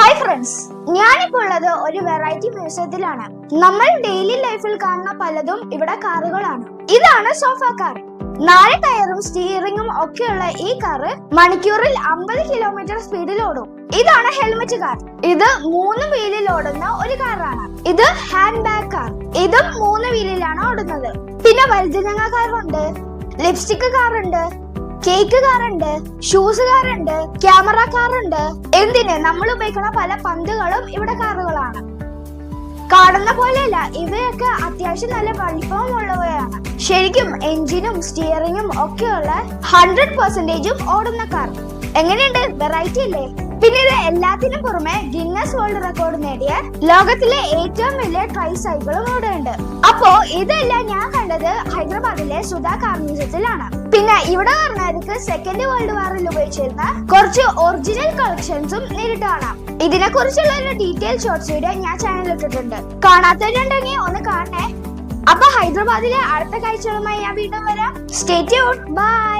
Hi friends, ഞാനിപ്പോൾ ഉള്ളത് ഒരു വെറൈറ്റി മ്യൂസിയത്തിലാണ്. നമ്മൾ ഡെയിലി ലൈഫിൽ കാണുന്ന പലതും ഇവിടെ കാറുകളാണ്. ഇതാണ് സോഫ കാർ. 4 ടയറും സ്റ്റിയറിംഗും ഒക്കെയുള്ള ഈ കാറ് മണിക്കൂറിൽ 50 കിലോമീറ്റർ സ്പീഡിൽ ഓടും. ഇതാണ് ഹെൽമെറ്റ് കാർ. ഇത് 3 വീലിൽ ഓടുന്ന ഒരു കാറാണ്. ഇത് ഹാൻഡ് ബാഗ് കാർ. ഇതും 3 വീലിലാണ് ഓടുന്നത്. പിന്നെ വലുതിനങ്ങ കാറുണ്ട്, ലിപ്സ്റ്റിക് കാറുണ്ട്, കേക്ക് കാറുണ്ട്, ഷൂസ് കാറുണ്ട്, ക്യാമറ കാറുണ്ട്. എന്തിന് നമ്മൾ ഉപയോഗിക്കുന്ന പല പന്തുകളും ഇവിടെ കാറുകളാണ്. കാണുന്ന പോലെയല്ല, ഇവയൊക്കെ അത്യാവശ്യം നല്ല വലിപ്പമുള്ളവയാണ്. ശരിക്കും എഞ്ചിനും സ്റ്റിയറിംഗും ഒക്കെയുള്ള 100% ഓടുന്ന കാർ. എങ്ങനെയുണ്ട്? വെറൈറ്റി അല്ലേ? പിന്നെ ഇത് എല്ലാത്തിനും പുറമെ ഗിന്നസ് വേൾഡ് റെക്കോർഡ് നേടിയ ലോകത്തിലെ ഏറ്റവും വലിയ ട്രൈ സൈക്കിളും ഇവിടെ ഉണ്ട്. അപ്പോ ഇതെല്ലാം ഞാൻ കണ്ടത് ഹൈദരാബാദിലെ സുധാ കാർ മ്യൂസിയത്തിലാണ്. പിന്നെ ഇവിടെ പറഞ്ഞവർക്ക് സെക്കൻഡ് വേൾഡ് വാറിൽ ഉപയോഗിച്ചിരുന്ന കുറച്ച് ഒറിജിനൽ കളക്ഷൻസും നേരിട്ട് കാണാം. ഇതിനെ കുറിച്ചുള്ള ഒരു ഡീറ്റെയിൽ ഷോർട്സ് വീഡിയോ ഞാൻ ചാനലിൽ ഇട്ടിട്ടുണ്ട്. കാണാത്തവരുണ്ടെങ്കിൽ ഒന്ന് കാണണേ. അപ്പൊ ഹൈദരാബാദിലെ അടുത്ത കാഴ്ചകളുമായി ഞാൻ വീണ്ടും വരാം. Stay tuned. ബൈ.